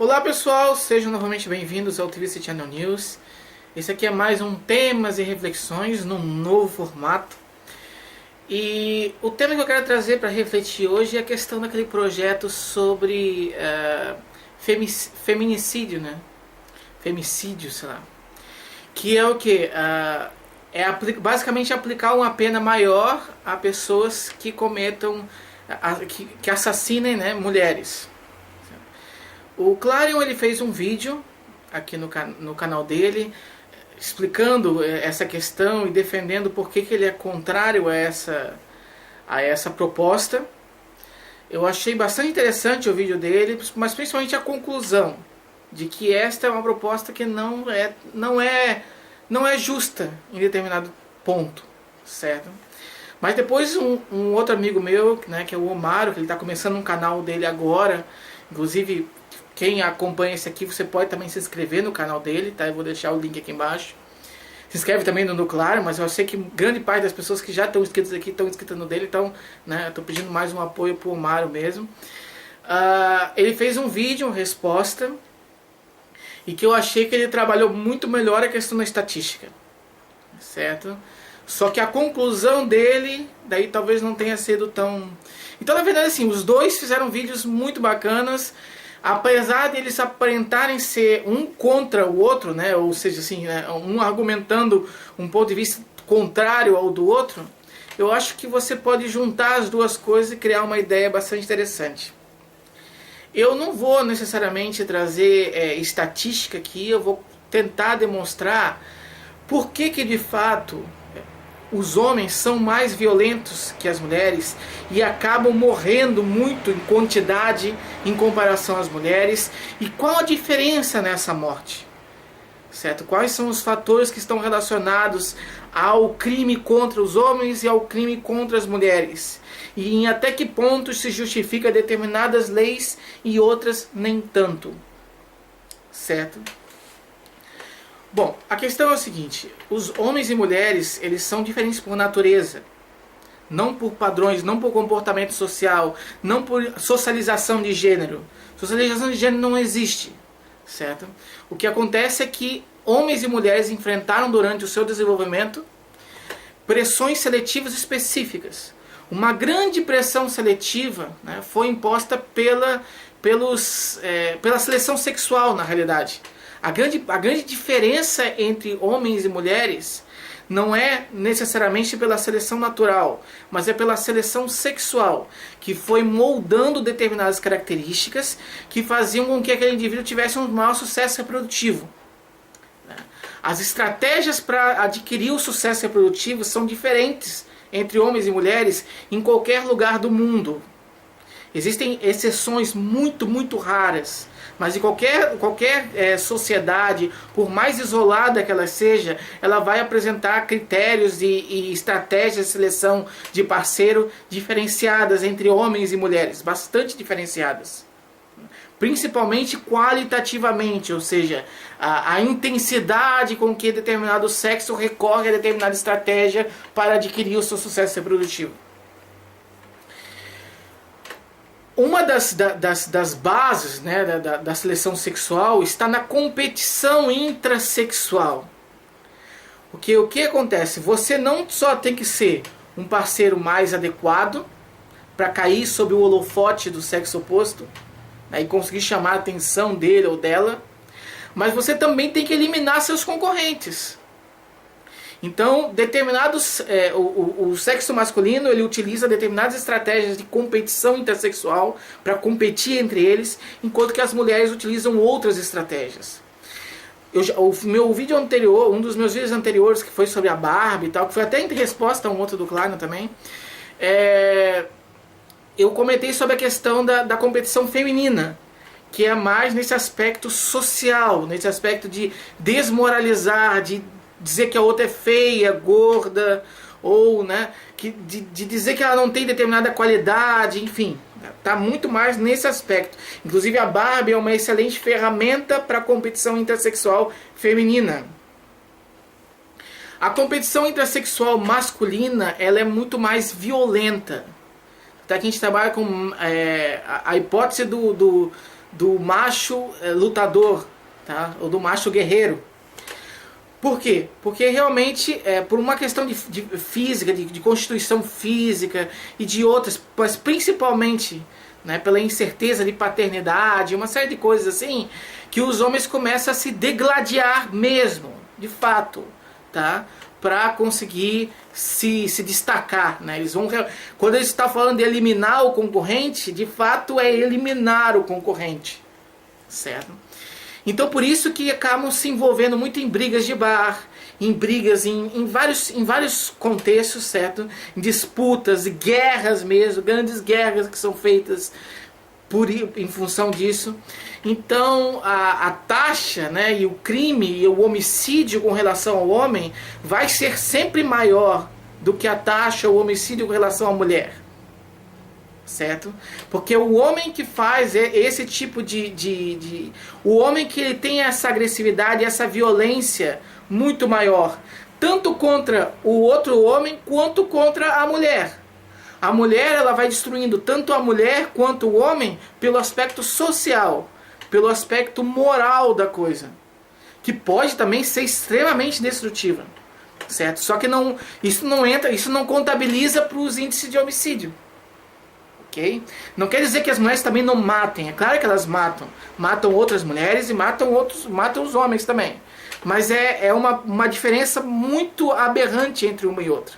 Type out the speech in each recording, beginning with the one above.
Olá pessoal, sejam novamente bem-vindos ao TVC Channel News. Esse aqui é mais um Temas e Reflexões num novo formato. E o tema que eu quero trazer para refletir hoje é a questão daquele projeto sobre feminicídio, né? Femicídio, sei lá. Que é o que? Basicamente aplicar uma pena maior a pessoas que cometam, que assassinem, né, mulheres. O Clarion ele fez um vídeo aqui no canal dele explicando essa questão e defendendo por que ele é contrário a essa proposta. Eu achei bastante interessante o vídeo dele, mas principalmente a conclusão de que esta é uma proposta que não é justa em determinado ponto, certo? Mas depois um outro amigo meu, né, que é o Omaro, que ele está começando um canal dele agora, inclusive quem acompanha esse aqui, você pode também se inscrever no canal dele, tá? Eu vou deixar o link aqui embaixo. Se inscreve também no Claro, mas eu sei que grande parte das pessoas que já estão inscritas aqui estão inscritas no dele, então, né, eu tô pedindo mais um apoio pro Omaro mesmo. Ele fez um vídeo, uma resposta, e que eu achei que ele trabalhou muito melhor a questão da estatística, certo? Só que a conclusão dele, daí talvez não tenha sido tão... Então, na verdade, assim, os dois fizeram vídeos muito bacanas, apesar de eles aparentarem ser um contra o outro, né? Ou seja, assim, né, um argumentando um ponto de vista contrário ao do outro, eu acho que você pode juntar as duas coisas e criar uma ideia bastante interessante. Eu não vou necessariamente trazer estatística aqui, eu vou tentar demonstrar por que de fato os homens são mais violentos que as mulheres e acabam morrendo muito em quantidade em comparação às mulheres, e qual a diferença nessa morte, certo? Quais são os fatores que estão relacionados ao crime contra os homens e ao crime contra as mulheres, e em até que ponto se justifica determinadas leis e outras nem tanto, certo? Bom, a questão é o seguinte: os homens e mulheres, eles são diferentes por natureza, não por padrões, não por comportamento social, não por socialização de gênero. Socialização de gênero não existe, certo? O que acontece é que homens e mulheres enfrentaram durante o seu desenvolvimento pressões seletivas específicas. Uma grande pressão seletiva, né, foi imposta pela seleção sexual, na realidade. A grande diferença entre homens e mulheres não é necessariamente pela seleção natural, mas é pela seleção sexual, que foi moldando determinadas características que faziam com que aquele indivíduo tivesse um maior sucesso reprodutivo. As estratégias para adquirir o sucesso reprodutivo são diferentes entre homens e mulheres em qualquer lugar do mundo. Existem exceções muito raras, mas em qualquer sociedade, por mais isolada que ela seja, ela vai apresentar critérios e estratégias de seleção de parceiro diferenciadas entre homens e mulheres, bastante diferenciadas. Principalmente qualitativamente, ou seja, a intensidade com que determinado sexo recorre a determinada estratégia para adquirir o seu sucesso reprodutivo. Uma das bases, né, da seleção sexual está na competição intrasexual. O que acontece? Você não só tem que ser um parceiro mais adequado para cair sob o holofote do sexo oposto, né, e conseguir chamar a atenção dele ou dela, mas você também tem que eliminar seus concorrentes. Então, o sexo masculino ele utiliza determinadas estratégias de competição intersexual para competir entre eles, enquanto que as mulheres utilizam outras estratégias. Meu vídeo anterior, um dos meus vídeos anteriores, que foi sobre a Barbie e tal, que foi até em resposta a um outro do Claro também, eu comentei sobre a questão da competição feminina, que é mais nesse aspecto social, nesse aspecto de desmoralizar, de dizer que a outra é feia, gorda, ou, né, de dizer que ela não tem determinada qualidade, enfim, está muito mais nesse aspecto. Inclusive a Barbie é uma excelente ferramenta para a competição intersexual feminina. A competição intersexual masculina ela é muito mais violenta. Até que a gente trabalha com a hipótese do macho lutador, tá? Ou do macho guerreiro. Por quê? Porque realmente, por uma questão de física, de constituição física e de outras, mas principalmente, né, pela incerteza de paternidade, uma série de coisas assim, que os homens começam a se degladiar mesmo, de fato, tá? Para conseguir se destacar, né? Quando eles estão falando de eliminar o concorrente, de fato é eliminar o concorrente, certo? Então por isso que acabam se envolvendo muito em brigas de bar, em brigas em vários contextos, certo? Em disputas, guerras mesmo, grandes guerras que são feitas em função disso. Então a taxa, né, e o crime e o homicídio com relação ao homem vai ser sempre maior do que a taxa ou o homicídio com relação à mulher. Certo? Porque o homem que faz esse tipo o homem que ele tem essa agressividade, essa violência muito maior, tanto contra o outro homem quanto contra a mulher. A mulher, ela vai destruindo tanto a mulher quanto o homem pelo aspecto social, pelo aspecto moral da coisa, que pode também ser extremamente destrutiva, certo? Só que isso não contabiliza para os índices de homicídio. Okay? Não quer dizer que as mulheres também não matem. É claro que elas matam outras mulheres e matam os homens também. Mas é uma diferença muito aberrante entre uma e outra.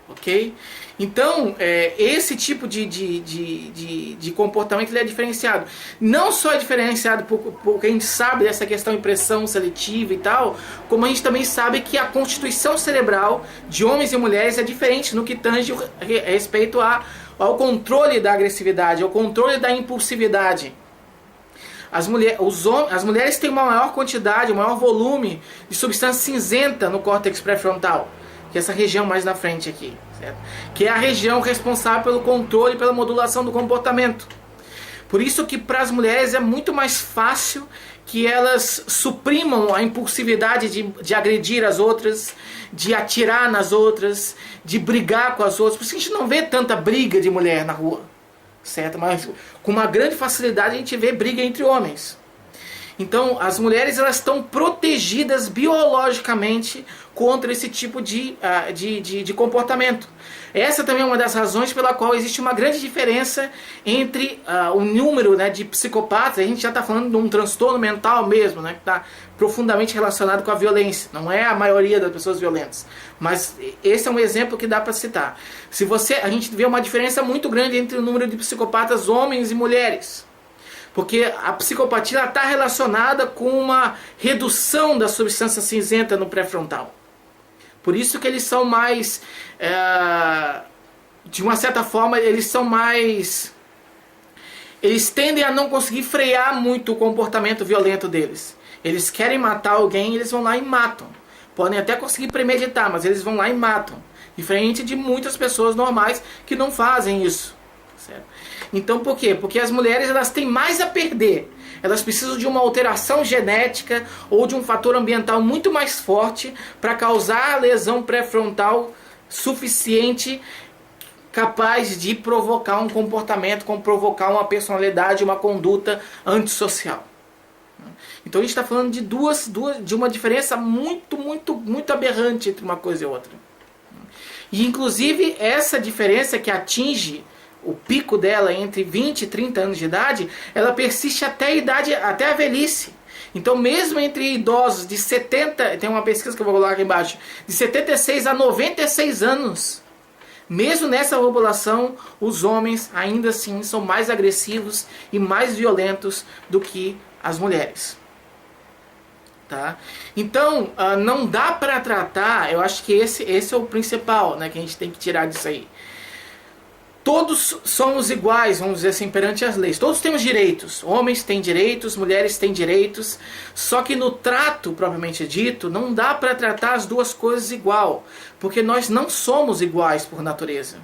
Ok? Então, esse tipo de comportamento ele é diferenciado. Não só é diferenciado porque a gente sabe dessa questão de pressão seletiva e tal, como a gente também sabe que a constituição cerebral de homens e mulheres é diferente no que tange respeito ao controle da agressividade, ao controle da impulsividade. As mulheres têm uma maior quantidade, um maior volume de substância cinzenta no córtex pré-frontal, que é essa região mais na frente aqui, certo? Que é a região responsável pelo controle e pela modulação do comportamento. Por isso que para as mulheres é muito mais fácil que elas suprimam a impulsividade de agredir as outras, de atirar nas outras, de brigar com as outras. Por isso que a gente não vê tanta briga de mulher na rua, certo? Mas com uma grande facilidade a gente vê briga entre homens. Então as mulheres elas estão protegidas biologicamente contra esse tipo de comportamento. Essa também é uma das razões pela qual existe uma grande diferença entre o número, né, de psicopatas. A gente já está falando de um transtorno mental mesmo, né, que está profundamente relacionado com a violência. Não é a maioria das pessoas violentas, mas esse é um exemplo que dá para citar. A gente vê uma diferença muito grande entre o número de psicopatas homens e mulheres. Porque a psicopatia está relacionada com uma redução da substância cinzenta no pré-frontal. Por isso que eles são mais, de uma certa forma, eles tendem a não conseguir frear muito o comportamento violento deles. Eles querem matar alguém, eles vão lá e matam. Podem até conseguir premeditar, mas eles vão lá e matam. Diferente de muitas pessoas normais que não fazem isso. Certo? Então por quê? Porque as mulheres elas têm mais a perder. Elas precisam de uma alteração genética ou de um fator ambiental muito mais forte para causar a lesão pré-frontal suficiente, capaz de provocar um comportamento, como provocar uma personalidade, uma conduta antissocial. Então a gente está falando de uma diferença muito, muito, muito aberrante entre uma coisa e outra. E inclusive essa diferença que atinge o pico dela entre 20 e 30 anos de idade, ela persiste até a velhice. Então mesmo entre idosos de 70, tem uma pesquisa que eu vou colocar aqui embaixo, de 76 a 96 anos, mesmo nessa população, os homens ainda assim são mais agressivos e mais violentos do que as mulheres. Tá? Então não dá para tratar, eu acho que esse é o principal, né, que a gente tem que tirar disso aí. Todos somos iguais, vamos dizer assim, perante as leis. Todos temos direitos. Homens têm direitos, mulheres têm direitos. Só que no trato, propriamente dito, não dá para tratar as duas coisas igual. Porque nós não somos iguais por natureza.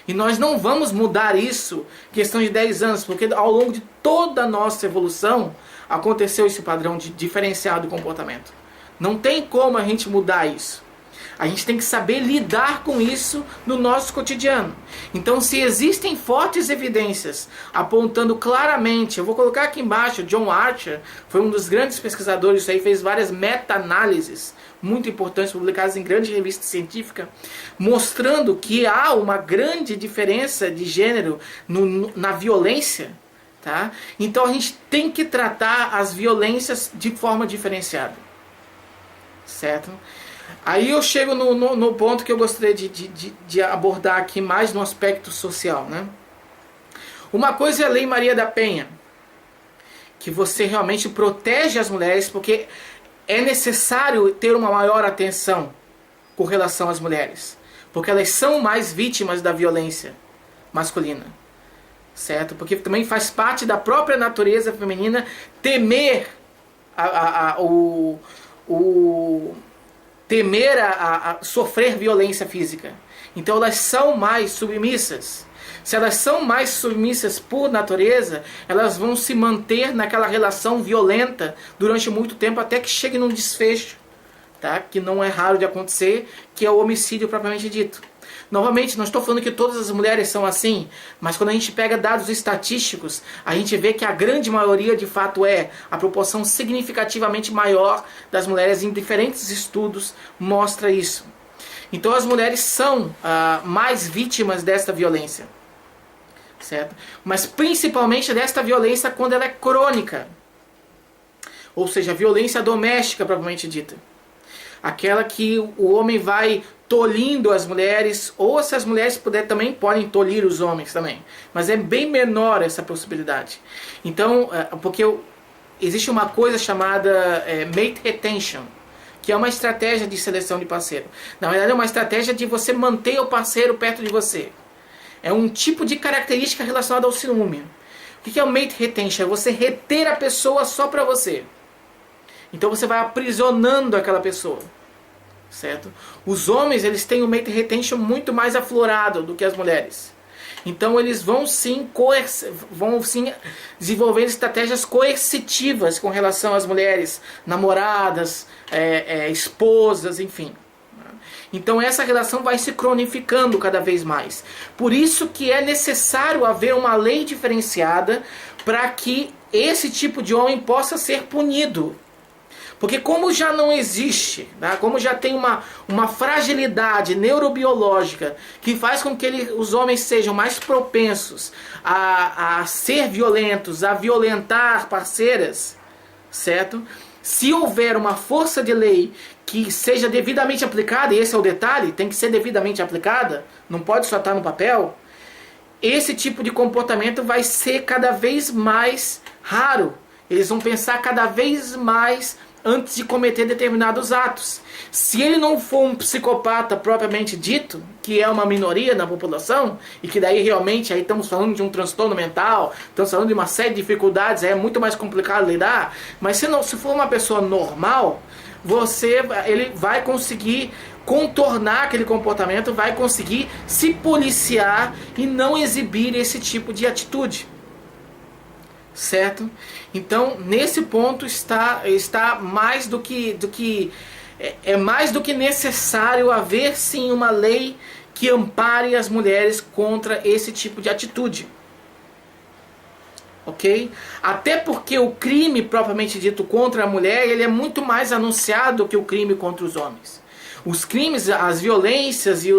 E nós não vamos mudar isso em questão de 10 anos. Porque ao longo de toda a nossa evolução, aconteceu esse padrão de diferencial do comportamento. Não tem como a gente mudar isso. A gente tem que saber lidar com isso no nosso cotidiano. Então, se existem fortes evidências apontando claramente, eu vou colocar aqui embaixo, John Archer foi um dos grandes pesquisadores, isso aí, fez várias meta-análises muito importantes, publicadas em grandes revistas científicas, mostrando que há uma grande diferença de gênero na violência. Tá? Então a gente tem que tratar as violências de forma diferenciada. Certo? Aí eu chego no ponto que eu gostaria de abordar aqui mais no aspecto social. Né? Uma coisa é a Lei Maria da Penha, que você realmente protege as mulheres, porque é necessário ter uma maior atenção com relação às mulheres, porque elas são mais vítimas da violência masculina. Certo? Porque também faz parte da própria natureza feminina temer sofrer violência física. Então elas são mais submissas. Se elas são mais submissas por natureza, elas vão se manter naquela relação violenta durante muito tempo, até que chegue num desfecho, tá? Que não é raro de acontecer, que é o homicídio propriamente dito. Novamente, não estou falando que todas as mulheres são assim, mas quando a gente pega dados estatísticos, a gente vê que a grande maioria de fato a proporção significativamente maior das mulheres em diferentes estudos mostra isso. Então as mulheres são mais vítimas desta violência, certo? Mas principalmente desta violência quando ela é crônica, ou seja, violência doméstica propriamente dita. Aquela que o homem vai tolindo as mulheres, ou se as mulheres puderem também podem tolir os homens também, mas é bem menor essa possibilidade. Então, porque existe uma coisa chamada mate retention, que é uma estratégia de seleção de parceiro. Na verdade é uma estratégia de você manter o parceiro perto de você. É um tipo de característica relacionada ao ciúme. O que é o mate retention? É você reter a pessoa só para você. Então você vai aprisionando aquela pessoa. Certo? Os homens, eles têm o mate retention muito mais aflorado do que as mulheres. Então eles vão sim desenvolver estratégias coercitivas com relação às mulheres, namoradas, esposas, enfim. Então essa relação vai se cronificando cada vez mais. Por isso que é necessário haver uma lei diferenciada para que esse tipo de homem possa ser punido. Porque como já não existe, né, como já tem uma fragilidade neurobiológica que faz com que os homens sejam mais propensos a ser violentos, a violentar parceiras, certo? Se houver uma força de lei que seja devidamente aplicada, e esse é o detalhe, tem que ser devidamente aplicada, não pode só estar no papel, esse tipo de comportamento vai ser cada vez mais raro. Eles vão pensar cada vez mais antes de cometer determinados atos. Se ele não for um psicopata propriamente dito, que é uma minoria na população, e que daí realmente aí estamos falando de um transtorno mental, estamos falando de uma série de dificuldades, é muito mais complicado lidar, mas se for uma pessoa normal, ele vai conseguir contornar aquele comportamento, vai conseguir se policiar e não exibir esse tipo de atitude. Certo? Então, nesse ponto está mais do que mais do que necessário haver sim uma lei que ampare as mulheres contra esse tipo de atitude. Ok? Até porque o crime propriamente dito contra a mulher, ele é muito mais anunciado que o crime contra os homens. Os crimes, as violências e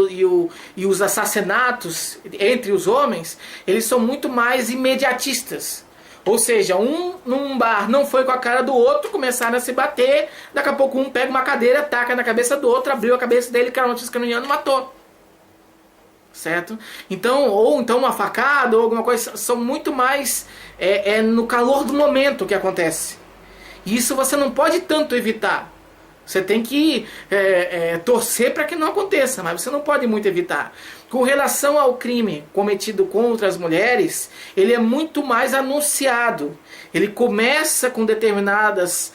os assassinatos entre os homens, eles são muito mais imediatistas. Ou seja, um num bar não foi com a cara do outro, começaram a se bater, daqui a pouco um pega uma cadeira, taca na cabeça do outro, abriu a cabeça dele, caiu escaneando e matou. Certo? Então, ou então uma facada ou alguma coisa, são muito mais no calor do momento que acontece. E isso você não pode tanto evitar. Você tem que torcer para que não aconteça, mas você não pode muito evitar. Com relação ao crime cometido contra as mulheres, ele é muito mais anunciado. Ele começa com determinadas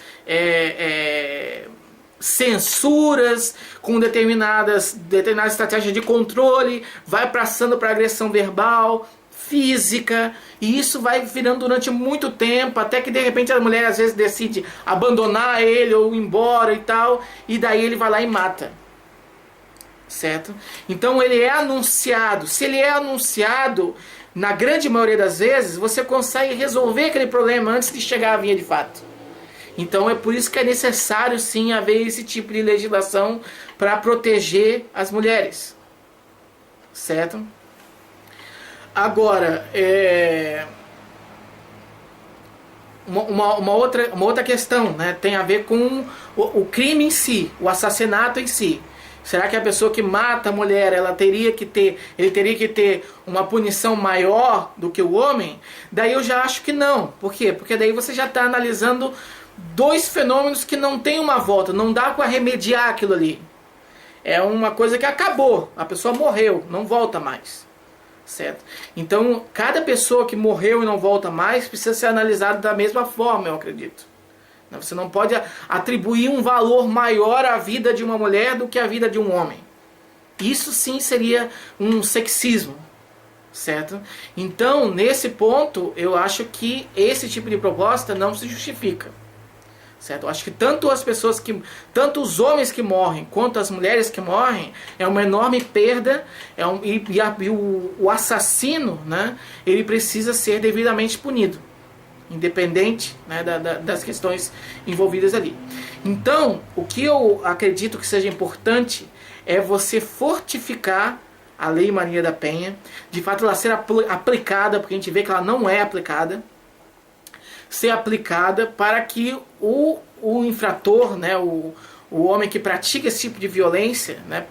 censuras, com determinadas estratégias de controle, vai passando para agressão verbal, física, e isso vai virando durante muito tempo, até que de repente a mulher às vezes decide abandonar ele ou ir embora e tal, e daí ele vai lá e mata. certo? Então ele é anunciado. Se ele é anunciado, na grande maioria das vezes, você consegue resolver aquele problema antes de chegar à via de fato. Então é por isso que é necessário sim haver esse tipo de legislação para proteger as mulheres, certo? Agora, uma outra questão, né, tem a ver com o crime em si, o assassinato em si. Será que a pessoa que mata a mulher, ele teria que ter uma punição maior do que o homem? Daí eu já acho que não. Por quê? Porque daí você já está analisando dois fenômenos que não tem uma volta, não dá para remediar aquilo ali. É uma coisa que acabou, a pessoa morreu, não volta mais. Certo? Então, cada pessoa que morreu e não volta mais precisa ser analisada da mesma forma, eu acredito. Você não pode atribuir um valor maior à vida de uma mulher do que à vida de um homem. Isso sim seria um sexismo, certo? Então, nesse ponto, eu acho que esse tipo de proposta não se justifica. Certo? Eu acho que tanto os homens que morrem quanto as mulheres que morrem é uma enorme perda, o assassino, né, ele precisa ser devidamente punido, independente, né, das questões envolvidas ali. Então, o que eu acredito que seja importante é você fortificar a Lei Maria da Penha, de fato ela ser aplicada, porque a gente vê que ela não é aplicada, ser aplicada para que o infrator, né, o homem que pratica esse tipo de violência, né,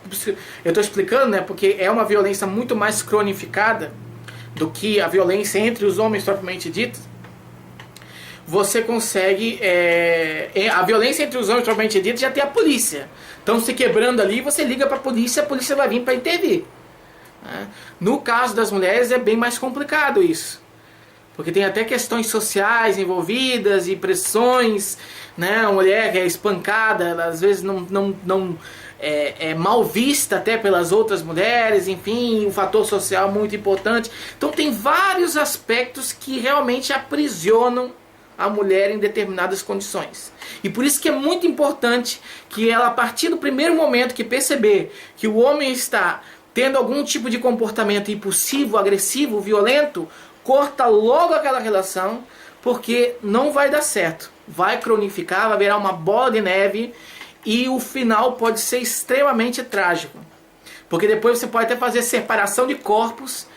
eu estou explicando, né, porque é uma violência muito mais cronificada do que a violência entre os homens propriamente dita. Você consegue, a violência entre os homens propriamente dita já tem a polícia. Então se quebrando ali, você liga para a polícia vai vir para intervir. Né? No caso das mulheres é bem mais complicado isso. Porque tem até questões sociais envolvidas e pressões, né? A mulher que é espancada, ela, às vezes não é mal vista até pelas outras mulheres, enfim, um fator social muito importante. Então tem vários aspectos que realmente aprisionam a mulher em determinadas condições. E por isso que é muito importante que ela, a partir do primeiro momento que perceber que o homem está tendo algum tipo de comportamento impulsivo, agressivo, violento, corta logo aquela relação, porque não vai dar certo. Vai cronificar, vai virar uma bola de neve e o final pode ser extremamente trágico. Porque depois você pode até fazer separação de corpos,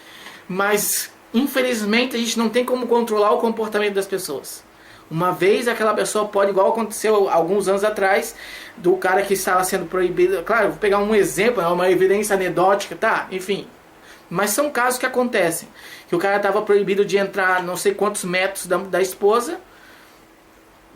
mas infelizmente a gente não tem como controlar o comportamento das pessoas. Uma vez aquela pessoa pode, igual aconteceu alguns anos atrás, do cara que estava sendo proibido. Claro, vou pegar um exemplo, uma evidência anedótica, tá? Enfim. Mas são casos que acontecem. Que o cara estava proibido de entrar não sei quantos metros da esposa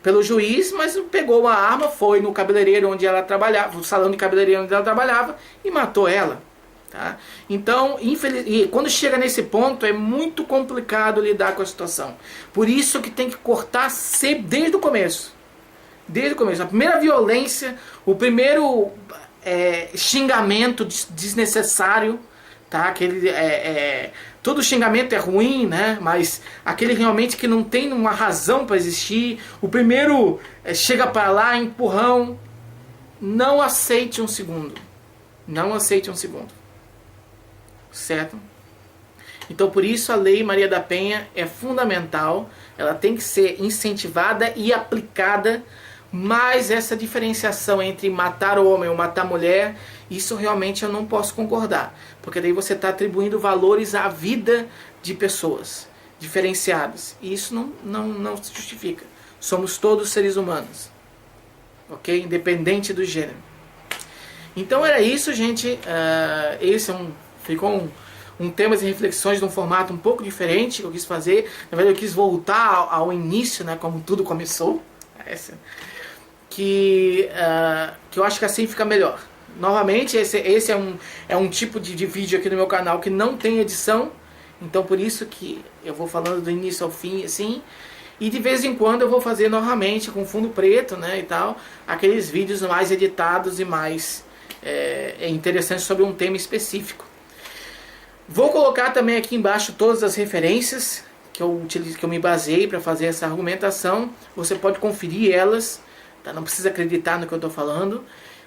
pelo juiz, mas pegou uma arma, foi no cabeleireiro onde ela trabalhava, no salão de cabeleireiro onde ela trabalhava e matou ela. Tá? Então, e quando chega nesse ponto é muito complicado lidar com a situação. Por isso que tem que cortar sempre, desde o começo. Desde o começo. A primeira violência, o primeiro xingamento desnecessário, tá? Aquele, todo xingamento é ruim, né? Mas aquele realmente que não tem uma razão para existir. O primeiro chega para lá, empurrão. Não aceite um segundo. Não aceite um segundo. Certo? Então por isso a Lei Maria da Penha é fundamental. Ela tem que ser incentivada e aplicada. Mas essa diferenciação entre matar o homem ou matar a mulher, isso realmente eu não posso concordar. Porque daí você está atribuindo valores à vida de pessoas diferenciadas. E isso não se justifica. Somos todos seres humanos. Ok? Independente do gênero. Então era isso, gente. Esse ficou um temas e reflexões de um formato um pouco diferente que eu quis fazer. Na verdade eu quis voltar ao início, né, como tudo começou. Que eu acho que assim fica melhor. Novamente, esse é um tipo de vídeo aqui no meu canal que não tem edição. Então por isso que eu vou falando do início ao fim, assim. E de vez em quando eu vou fazer novamente com fundo preto, né, e tal. Aqueles vídeos mais editados e mais interessantes sobre um tema específico. Vou colocar também aqui embaixo todas as referências que eu me baseei para fazer essa argumentação. Você pode conferir elas. Tá? Não precisa acreditar no que eu estou falando.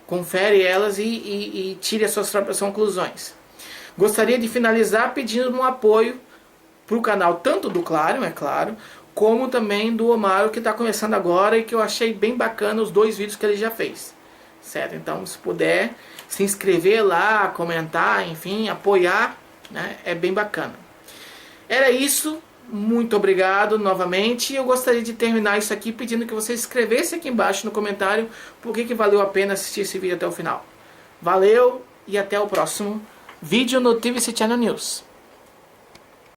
confere elas e tire as suas próprias conclusões. Gostaria de finalizar pedindo um apoio para o canal, tanto do Clarion, é claro, como também do Omaro, que está começando agora e que eu achei bem bacana os 2 vídeos que ele já fez. Certo? Então, se puder se inscrever lá, comentar, enfim, apoiar, né, é bem bacana. Era isso. Muito obrigado novamente. Eu gostaria de terminar isso aqui pedindo que você escrevesse aqui embaixo no comentário por que valeu a pena assistir esse vídeo até o final. Valeu e até o próximo vídeo no TVC Channel News.